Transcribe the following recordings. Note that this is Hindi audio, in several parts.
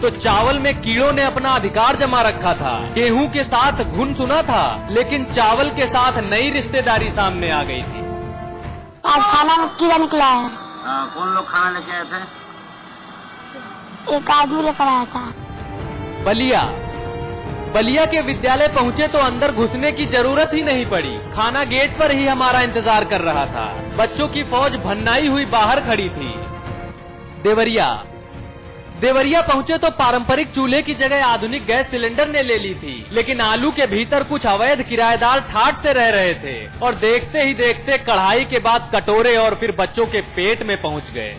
तो चावल में कीड़ों ने अपना अधिकार जमा रखा था। गेहूं के साथ घुन सुना था, लेकिन चावल के साथ नई रिश्तेदारी सामने आ गई थी। आज खाना में कीड़ा निकला है। कौन लोग खाना लेके आए थे? एक आदमी लेकर आया था। बलिया के विद्यालय पहुँचे तो अंदर घुसने की जरूरत ही नहीं पड़ी। खाना गेट पर ही हमारा इंतजार कर रहा था। बच्चों की फौज भन्नाई हुई बाहर खड़ी थी। देवरिया पहुँचे तो पारंपरिक चूल्हे की जगह आधुनिक गैस सिलेंडर ने ले ली थी, लेकिन आलू के भीतर कुछ अवैध किराएदार ठाट से रह रहे थे और देखते ही देखते कढ़ाई के बाद कटोरे और फिर बच्चों के पेट में पहुँच गए।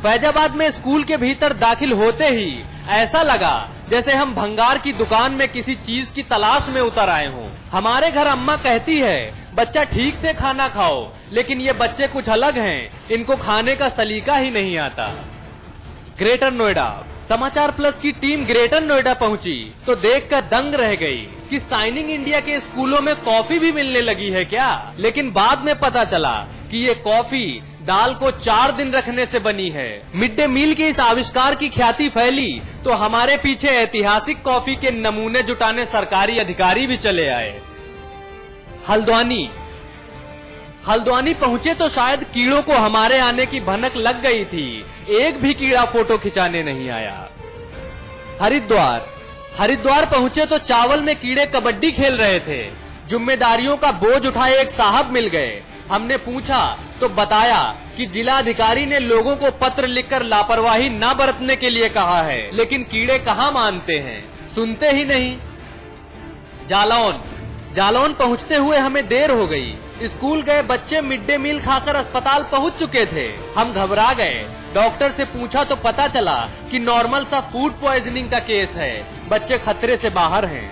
फैजाबाद में स्कूल के भीतर दाखिल होते ही ऐसा लगा जैसे हम भंगार की दुकान में किसी चीज की तलाश में उतर आए हों। हमारे घर अम्मा कहती है, बच्चा ठीक से खाना खाओ, लेकिन ये बच्चे कुछ अलग हैं, इनको खाने का सलीका ही नहीं आता। ग्रेटर नोएडा समाचार प्लस की टीम ग्रेटर नोएडा पहुंची तो देखकर दंग रह गई कि साइनिंग इंडिया के स्कूलों में कॉफी भी मिलने लगी है क्या। लेकिन बाद में पता चला कि ये कॉफी दाल को 4 दिन रखने से बनी है। मिड डे मील के इस आविष्कार की ख्याति फैली तो हमारे पीछे ऐतिहासिक कॉफी के नमूने जुटाने सरकारी अधिकारी भी चले आए। हल्द्वानी पहुंचे तो शायद कीड़ों को हमारे आने की भनक लग गई थी। एक भी कीड़ा फोटो खिंचाने नहीं आया। हरिद्वार पहुंचे तो चावल में कीड़े कबड्डी खेल रहे थे। जिम्मेदारियों का बोझ उठाए एक साहब मिल गए। हमने पूछा तो बताया कि जिलाधिकारी ने लोगों को पत्र लिखकर लापरवाही न बरतने के लिए कहा है, लेकिन कीड़े कहाँ मानते हैं, सुनते ही नहीं। जालौन पहुंचते हुए हमें देर हो गई। स्कूल गए बच्चे मिड डे मील खाकर अस्पताल पहुंच चुके थे। हम घबरा गए। डॉक्टर से पूछा तो पता चला कि नॉर्मल सा फूड पॉइजनिंग का केस है। बच्चे खतरे से बाहर हैं।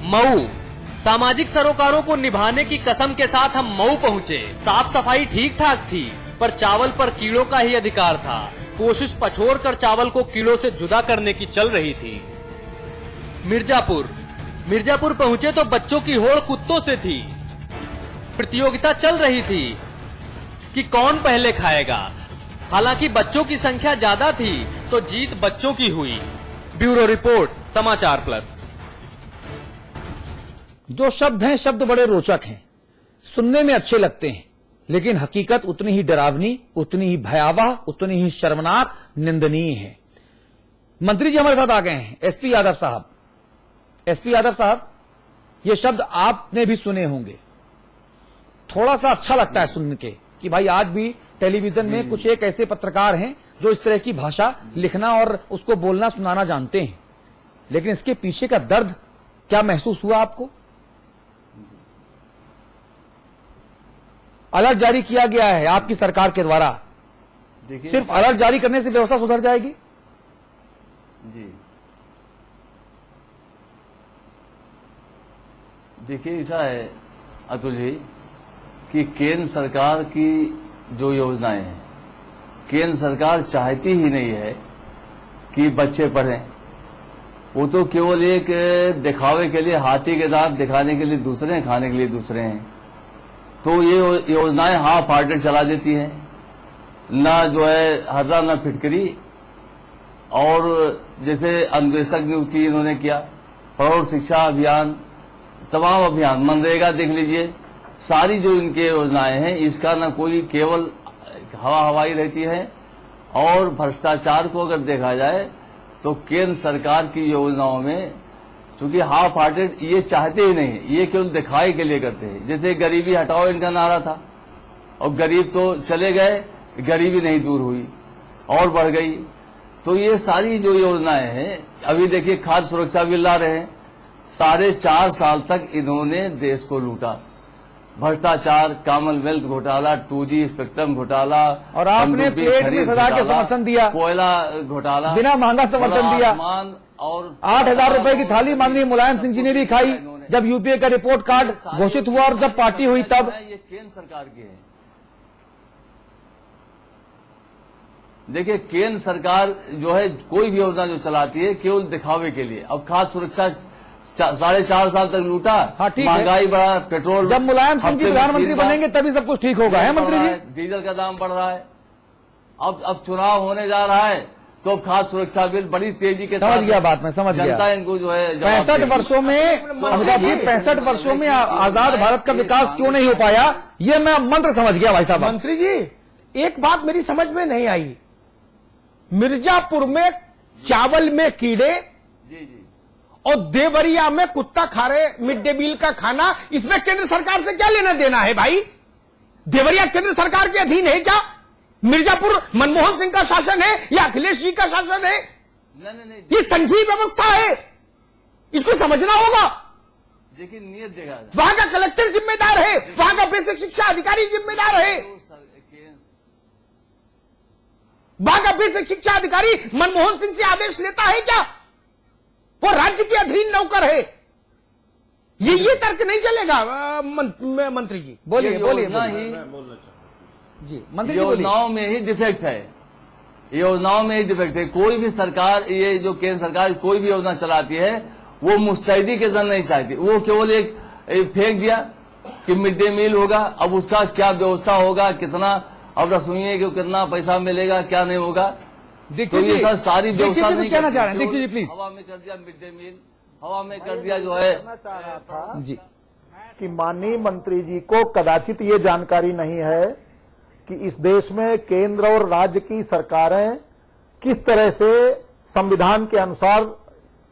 मऊ सामाजिक सरोकारों को निभाने की कसम के साथ हम मऊ पहुंचे। साफ सफाई ठीक ठाक थी, पर चावल पर कीड़ों का ही अधिकार था। कोशिश पछोड़कर चावल को कीड़ों से जुदा करने की चल रही थी। मिर्जापुर पहुंचे तो बच्चों की होड़ कुत्तों से थी। प्रतियोगिता चल रही थी कि कौन पहले खाएगा। हालांकि बच्चों की संख्या ज्यादा थी तो जीत बच्चों की हुई। ब्यूरो रिपोर्ट समाचार प्लस। जो शब्द हैं, शब्द बड़े रोचक हैं, सुनने में अच्छे लगते हैं, लेकिन हकीकत उतनी ही डरावनी, उतनी ही भयावह, उतनी ही शर्मनाक, निंदनीय है। मंत्री जी हमारे साथ आ गए हैं, एसपी यादव साहब। एसपी यादव साहब, ये शब्द आपने भी सुने होंगे। थोड़ा सा अच्छा लगता है सुन के कि भाई आज भी टेलीविजन में कुछ एक ऐसे पत्रकार हैं जो इस तरह की भाषा लिखना और उसको बोलना सुनाना जानते हैं, लेकिन इसके पीछे का दर्द क्या महसूस हुआ आपको? अलर्ट जारी किया गया है आपकी सरकार के द्वारा। सिर्फ अलर्ट जारी करने से व्यवस्था सुधर जाएगी? जी देखिए, ऐसा है अतुल जी कि केंद्र सरकार की जो योजनाएं हैं, केंद्र सरकार चाहती ही नहीं है कि बच्चे पढ़ें। वो तो केवल एक दिखावे के लिए, हाथी के दांत दिखाने के लिए दूसरे हैं, खाने के लिए दूसरे हैं। तो ये योजनाएं हाफ हार्टेड चला देती है, ना जो है हर्रा ना फिटकरी। और जैसे अन्वेषक नियुक्ति इन्होंने किया, प्रौढ़ शिक्षा अभियान, तमाम अभियान, मनरेगा देख लीजिए, सारी जो इनके योजनाएं हैं, इसका ना कोई केवल हवाई रहती है। और भ्रष्टाचार को अगर देखा जाए तो केंद्र सरकार की योजनाओं में चूंकि हाफ हार्टेड ये चाहते ही नहीं, ये केवल दिखाई के लिए करते हैं। जैसे गरीबी हटाओ इनका नारा था, और गरीब तो चले गए, गरीबी नहीं दूर हुई और बढ़ गई। तो ये सारी जो योजनाएं हैं, अभी देखिए खाद्य सुरक्षा बिल ला रहे हैं, 4.5 साल तक इन्होंने देश को लूटा। भ्रष्टाचार, कॉमनवेल्थ घोटाला, 2G स्पेक्ट्रम घोटाला, और आपने प्लेट में सजा के समर्थन दिया, कोयला घोटाला, बिना महंगा समर्थन दिया, और 8,000 रुपए की थाली माननीय मुलायम सिंह जी ने भी खाई जब यूपीए का रिपोर्ट कार्ड घोषित हुआ और जब पार्टी हुई तब। ये केंद्र सरकार की है। देखिए, केंद्र सरकार जो है कोई भी योजना जो चलाती है केवल दिखावे के लिए। अब खाद्य सुरक्षा 4.5 साल तक लूटा, हाँ, ठीक महंगाई बढ़ा, पेट्रोल, जब मुलायम सिंह जी प्रधानमंत्री बनेंगे तभी सब कुछ ठीक होगा, है मंत्री जी? डीजल का दाम बढ़ रहा है। अब चुनाव होने जा रहा है तो खाद्य सुरक्षा बिल बड़ी तेजी के समझ साथ गया बात, मैं समझ गया। जनता इनको जो है 65 वर्षों में अमिताभ जी 65 वर्षों में आजाद भारत का विकास क्यों नहीं हो पाया, ये मैं मंत्र समझ गया भाई साहब। मंत्री जी, एक बात मेरी समझ में नहीं आई। मिर्जापुर में चावल में कीड़े और देवरिया में कुत्ता खा रहे मिड डे मील का खाना, इसमें केंद्र सरकार से क्या लेना देना है भाई? देवरिया केंद्र सरकार के अधीन है क्या? मिर्जापुर मनमोहन सिंह का शासन है या अखिलेश जी का शासन है? नहीं, ये संघीय व्यवस्था है, इसको समझना होगा। देखिए नियत जगह वहां का कलेक्टर जिम्मेदार है, वहां का बेसिक शिक्षा अधिकारी जिम्मेदार है, वहां का बेसिक शिक्षा अधिकारी मनमोहन सिंह से आदेश लेता है क्या? वो राज्य के अधीन नौकर है। ये तर्क नहीं चलेगा। मंत्री जी बोलिए बोलिए जी, मंत्री जी योजनाओं में ही डिफेक्ट है, योजनाओं में ही डिफेक्ट है। कोई भी सरकार, ये जो केंद्र सरकार कोई भी योजना चलाती है वो मुस्तैदी के जन नहीं चाहती, वो केवल एक फेंक दिया कि मिड डे मील होगा, अब उसका क्या व्यवस्था होगा, कितना अब रसोइये को कितना पैसा मिलेगा, क्या नहीं होगा, तो ये सर सारी व्यवस्था नहीं कहना चाह रहे हैं। दीक्षित जी प्लीज। हवा में कर दिया मिड डे मील, हवा में कर दिया जो है जी, कि माननीय मंत्री जी को कदाचित ये जानकारी नहीं है कि इस देश में केंद्र और राज्य की सरकारें किस तरह से संविधान के अनुसार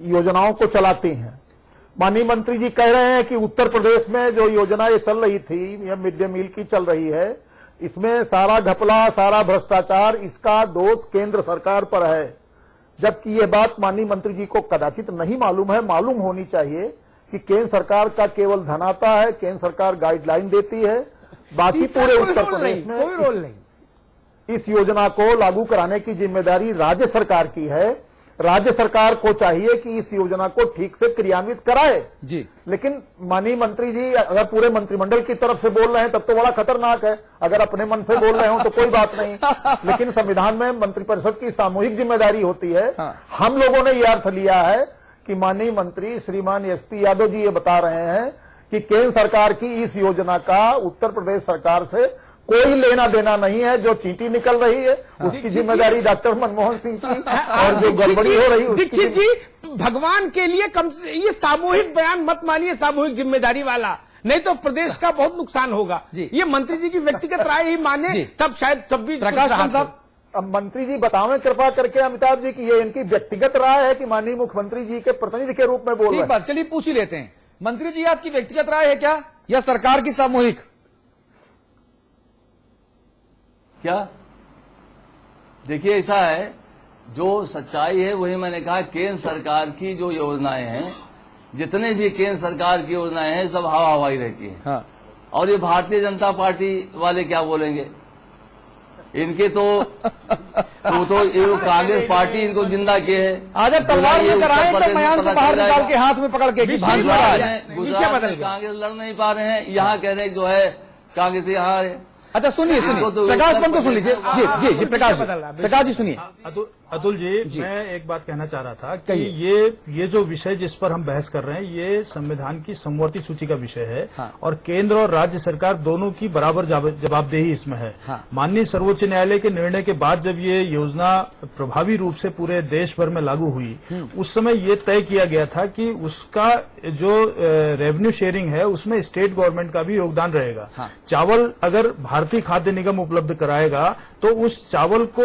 योजनाओं को चलाती हैं। माननीय मंत्री जी कह रहे हैं कि उत्तर प्रदेश में जो योजना ये चल रही थी, यह मिड डे मील की चल रही है, इसमें सारा घपला, सारा भ्रष्टाचार, इसका दोष केंद्र सरकार पर है। जबकि ये बात माननीय मंत्री जी को कदाचित नहीं मालूम है। मालूम होनी चाहिए कि केंद्र सरकार का केवल धन आता है, केंद्र सरकार गाइडलाइन देती है, बाकी पूरे उत्तर प्रदेश में कोई रोल नहीं। इस योजना को लागू कराने की जिम्मेदारी राज्य सरकार की है। राज्य सरकार को चाहिए कि इस योजना को ठीक से क्रियान्वित कराए जी। लेकिन माननीय मंत्री जी अगर पूरे मंत्रिमंडल की तरफ से बोल रहे हैं तब तो बड़ा खतरनाक है। अगर अपने मन से बोल रहे हो तो कोई बात नहीं, लेकिन संविधान में मंत्रिपरिषद की सामूहिक जिम्मेदारी होती है। हम लोगों ने यह अर्थ लिया है कि माननीय मंत्री श्रीमान एसपी यादव जी ये बता रहे हैं कि केंद्र सरकार की इस योजना का उत्तर प्रदेश सरकार से कोई लेना देना नहीं है। जो चींटी निकल रही है उसकी जिम्मेदारी डॉक्टर मनमोहन सिंह की, और जो गड़बड़ी हो रही है दीक्षित जी, भगवान के लिए कम से ये सामूहिक बयान मत मानिए, सामूहिक जिम्मेदारी वाला, नहीं तो प्रदेश का बहुत नुकसान होगा। ये मंत्री जी की व्यक्तिगत राय ही माने तब शायद तब भी प्रकाश साहब। अब मंत्री जी बतावें कृपा करके अमिताभ जी की ये इनकी व्यक्तिगत राय है कि माननीय मुख्यमंत्री जी के प्रतिनिधि के रूप में बोल रहे हैं। ठीक बात, चलिए पूछ ही लेते हैं। मंत्री जी आपकी व्यक्तिगत राय है क्या या सरकार की सामूहिक? क्या देखिए ऐसा है, जो सच्चाई है वही मैंने कहा। केंद्र सरकार की जो योजनाएं हैं, जितने भी केंद्र सरकार की योजनाएं हैं, सब हवा हवाई रहती है। हाँ। और ये भारतीय जनता पार्टी वाले क्या बोलेंगे, इनके तो ये कांग्रेस पार्टी इनको जिंदा किए है। आज अब तलवार लेकर आए तो मयान से बाहर निकाल के हाथ में पकड़ के कि भाजपा गुजरात में कांग्रेस लड़ नहीं पा रहे हैं, यहाँ कह रहे हैं जो है कांग्रेस यहाँ है। अच्छा सुनिए प्रकाश पंत को सुन लीजिए। जी जी प्रकाश जी सुनिए। अतुल जी, मैं एक बात कहना चाह रहा था कि ये जो विषय जिस पर हम बहस कर रहे हैं ये संविधान की समवर्ती सूची का विषय है। हाँ। और केंद्र और राज्य सरकार दोनों की बराबर जवाबदेही इसमें है। हाँ। माननीय सर्वोच्च न्यायालय के निर्णय के बाद जब ये योजना प्रभावी रूप से पूरे देश भर में लागू हुई, उस समय ये तय किया गया था कि उसका जो रेवेन्यू शेयरिंग है उसमें स्टेट गवर्नमेंट का भी योगदान रहेगा। हाँ। चावल अगर भारतीय खाद्य निगम उपलब्ध कराएगा तो उस चावल को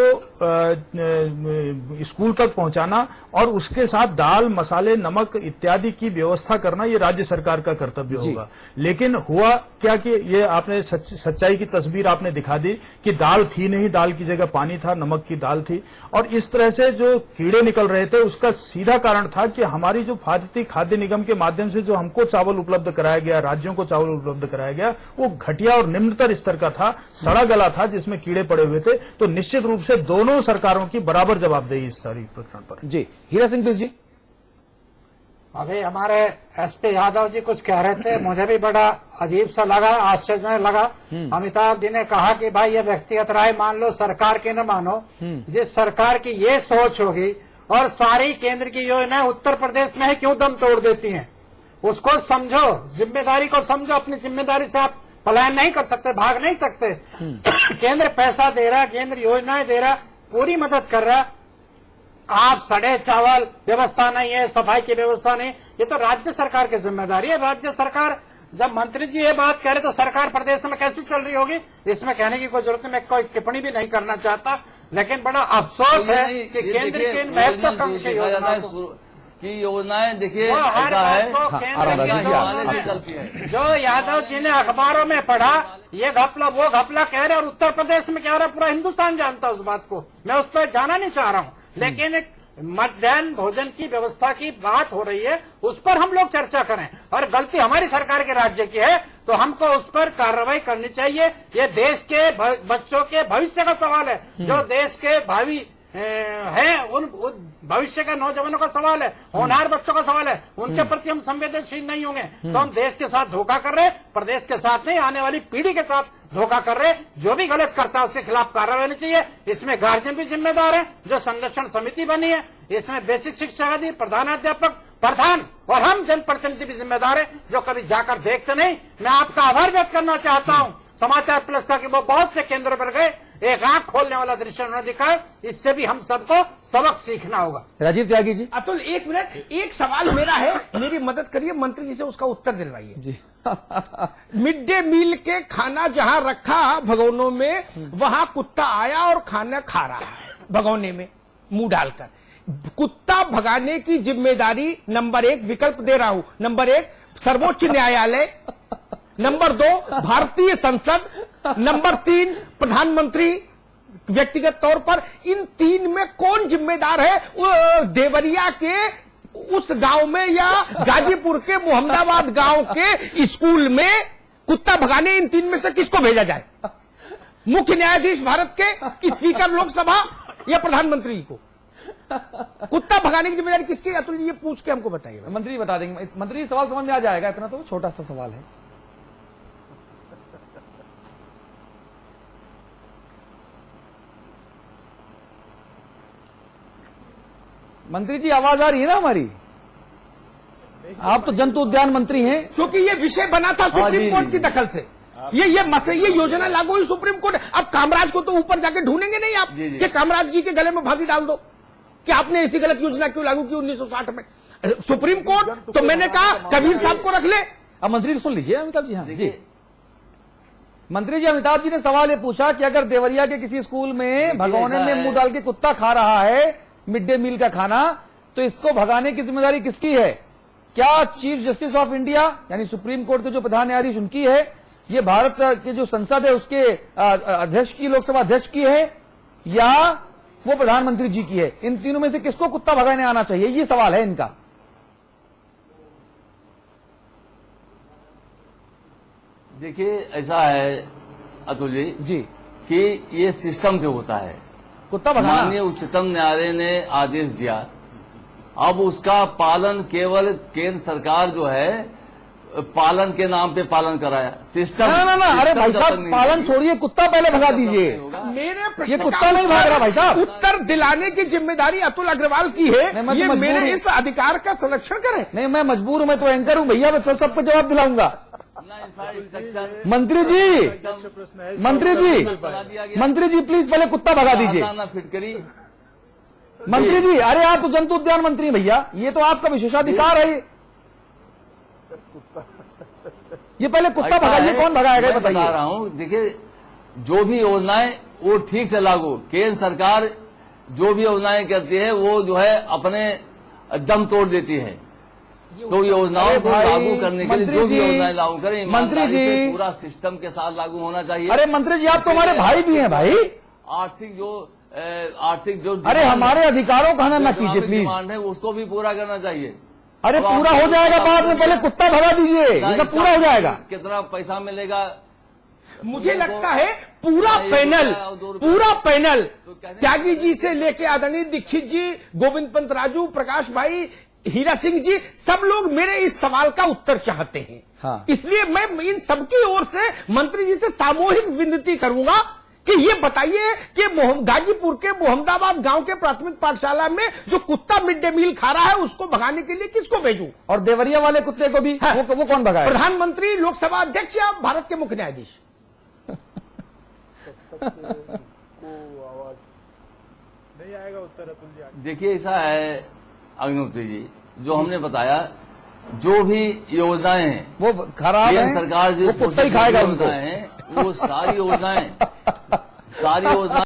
स्कूल तक पहुंचाना और उसके साथ दाल, मसाले, नमक इत्यादि की व्यवस्था करना ये राज्य सरकार का कर्तव्य होगा। लेकिन हुआ क्या कि ये आपने सच्चाई की तस्वीर आपने दिखा दी कि दाल थी नहीं, दाल की जगह पानी था, नमक की दाल थी। और इस तरह से जो कीड़े निकल रहे थे उसका सीधा कारण था कि हमारी जो भारतीय खाद्य निगम के माध्यम से जो हमको चावल उपलब्ध कराया गया, राज्यों को चावल उपलब्ध कराया गया, वो घटिया और निम्नतर स्तर का था, सड़ा गला था, जिसमें कीड़े पड़े हुए थे। तो निश्चित रूप से दोनों सरकारों की बराबर जवाबदेही इस सारी प्रकरण पर। जी हीरा सिंह जी। अभी हमारे एसपी यादव जी कुछ कह रहे थे, मुझे भी बड़ा अजीब सा लगा, आश्चर्य लगा। अमिताभ जी ने कहा कि भाई ये व्यक्तिगत राय मान लो, सरकार की न मानो। जिस सरकार की ये सोच होगी और सारी केंद्र की योजनाएं उत्तर प्रदेश में है, क्यों दम तोड़ देती हैं? उसको समझो, जिम्मेदारी को समझो। अपनी जिम्मेदारी से आप पलायन नहीं कर सकते, भाग नहीं सकते। केंद्र पैसा दे रहा, केंद्र योजनाएं दे रहा, पूरी मदद कर रहा। आप सड़े चावल व्यवस्था नहीं है, सफाई की व्यवस्था नहीं, ये तो राज्य सरकार की जिम्मेदारी है। राज्य सरकार, जब मंत्री जी ये बात कह रहे तो सरकार प्रदेश में कैसे चल रही होगी, इसमें कहने की कोई जरूरत नहीं, मैं कोई टिप्पणी भी नहीं करना चाहता, लेकिन बड़ा अफसोस है कि केंद्र की महत्वाकांक्षी योजनाओं की योजनाएं देखिए वो हर ऐसा है, बात को केंद्र की योजनाओं जो यादव जी ने अखबारों में पढ़ा, ये घपला वो घपला कह रहे, और उत्तर प्रदेश में कह रहा, पूरा हिंदुस्तान जानता है उस बात को, मैं उस पर जाना नहीं चाह रहा हूँ, लेकिन एक मध्याह्न भोजन की व्यवस्था की बात हो रही है, उस पर हम लोग चर्चा करें, और गलती हमारी सरकार के राज्य की है तो हमको उस पर कार्रवाई करनी चाहिए। ये देश के बच्चों के भविष्य का सवाल है, जो देश के भावी है, उन भविष्य के नौजवानों का सवाल है, होनहार बच्चों का सवाल है, उनके प्रति हम संवेदनशील नहीं होंगे तो हम देश के साथ धोखा कर रहे, प्रदेश के साथ नहीं, आने वाली पीढ़ी के साथ धोखा कर रहे। जो भी गलत करता है उसके खिलाफ कार्रवाई होनी चाहिए। इसमें गार्जियन भी जिम्मेदार है, जो संरक्षण समिति बनी है, इसमें बेसिक शिक्षा अधिकारी, प्रधानाध्यापक, प्रधान और हम जनप्रतिनिधि भी जिम्मेदार है, जो कभी जाकर देखते नहीं। मैं आपका आभार व्यक्त करना चाहता हूं समाचार प्लस का कि वो बहुत से केंद्रों पर गए, एक आंख खोलने वाला दृश्य उन्होंने दिखाया, इससे भी हम सबको सबक सीखना होगा। राजीव त्यागी जी। अतुल, एक मिनट, एक सवाल मेरा है, मेरी मदद करिए, मंत्री जी से उसका उत्तर दिलवाइए जी। मिड डे मील के खाना जहां रखा भगोनों में, वहां कुत्ता आया और खाना खा रहा है भगोने में मुंह डालकर। कुत्ता भगाने की जिम्मेदारी नंबर 1, विकल्प दे रहा हूं, नंबर 1 सर्वोच्च न्यायालय, नंबर 2 भारतीय संसद, नंबर 3 प्रधानमंत्री व्यक्तिगत तौर पर। इन 3 में कौन जिम्मेदार है? वो देवरिया के उस गांव में या गाजीपुर के मोहम्मदाबाद गांव के स्कूल में कुत्ता भगाने इन 3 में से किसको भेजा जाए? मुख्य न्यायाधीश भारत के, स्पीकर लोकसभा या प्रधानमंत्री को? कुत्ता भगाने की जिम्मेदारी किसकी? अतुल जी ये पूछ के हमको बताइए। मंत्री बता देंगे। मंत्री सवाल समझ में आ जाएगा, इतना तो छोटा सा सवाल है। मंत्री जी आवाज आ रही है ना हमारी? आप तो जंतु उद्यान मंत्री हैं। क्योंकि ये विषय बना था सुप्रीम कोर्ट की दखल से, ये योजना लागू हुई सुप्रीम कोर्ट। अब कामराज को तो ऊपर जाके ढूंढेंगे नहीं आप कि कामराज जी के गले में फांसी डाल दो कि आपने ऐसी गलत योजना क्यों लागू की 1960 में। सुप्रीम कोर्ट तो मैंने कहा कबीर साहब को रख ले। अब मंत्री सुन लीजिए अमिताभ जी। हाँ जी मंत्री जी, अमिताभ जी ने सवाल ये पूछा कि अगर देवरिया के किसी स्कूल में भगोने में मुंह डाल के कुत्ता खा रहा है मिड डे मील का खाना, तो इसको भगाने की जिम्मेदारी किसकी है? क्या चीफ जस्टिस ऑफ इंडिया यानी सुप्रीम कोर्ट के जो प्रधान न्यायाधीश उनकी है, ये भारत के जो संसद है उसके अध्यक्ष की, लोकसभा अध्यक्ष की है, या वो प्रधानमंत्री जी की है? इन तीनों में से किसको कुत्ता भगाने आना चाहिए? ये सवाल है इनका। देखिए ऐसा है अतुल जी कि ये सिस्टम जो होता है, कुत्ता भगाना, माननीय उच्चतम न्यायालय ने आदेश दिया, अब उसका पालन केवल केंद्र सरकार जो है पालन के नाम पे पालन कराया। सिस्टम ना, अरे भाई साहब पालन छोड़िए, कुत्ता पहले भगा दीजिए। मेरे प्रश्न ये कुत्ता नहीं भाग रहा भाई साहब। उत्तर दिलाने की जिम्मेदारी अतुल अग्रवाल की है। ये मेरे इस अधिकार का संरक्षण करें। नहीं, मैं मजबूर हूं, मैं तो एंकर हूं भैया, मैं सबको जवाब दिलाऊंगा। मंत्री जी प्लीज पहले कुत्ता भगा दीजिए। फिटकरी मंत्री जी, अरे आप तो जंतु उद्यान मंत्री हैं भैया, ये तो आपका विशेषाधिकार है। ये पहले कुत्ता भगाइए, कौन भगाएगा मैं बताइए। बता रहा हूं, देखिए जो भी योजनाएं वो ठीक से लागू, केंद्र सरकार जो भी योजनाएं करती है वो जो है अपने दम तोड़ देती है, तो योजनाओं को लागू करने के लिए जो भी योजनाएं लागू करें मंत्री जी पूरा सिस्टम के साथ लागू होना चाहिए। अरे मंत्री जी, आप तो हमारे भाई भी हैं भाई। आर्थिक जो अरे हमारे अधिकारों का हनन न कीजिए प्लीज। डिमांड है उसको भी पूरा करना चाहिए। अरे पूरा हो जाएगा बाद में, पहले कुत्ता भगा दीजिए, ये सब पूरा हो जाएगा। कितना पैसा मिलेगा? मुझे लगता है पूरा पैनल त्यागी जी से लेके आदरणीय दीक्षित जी, गोविंद पंत राजू, प्रकाश भाई, हीरा सिंह जी, सब लोग मेरे इस सवाल का उत्तर चाहते हैं। हाँ। इसलिए मैं इन सबकी ओर से मंत्री जी से सामूहिक विनती करूंगा कि ये बताइए कि गाजीपुर के मोहम्मदाबाद गांव के प्राथमिक पाठशाला में जो कुत्ता मिड डे मील खा रहा है उसको भगाने के लिए किसको भेजूं? और देवरिया वाले कुत्ते को भी वो कौन भगाए? प्रधानमंत्री, लोकसभा अध्यक्ष या भारत के मुख्य न्यायाधीश? देखिए ऐसा है अग्निहोत्री जी, जो हमने बताया, जो भी योजनाएं हैं वो खराब केंद्र है, सरकार जो वो कुत्ता ही खाएगा उनको। योजनाएं हैं, वो सारी योजनाएं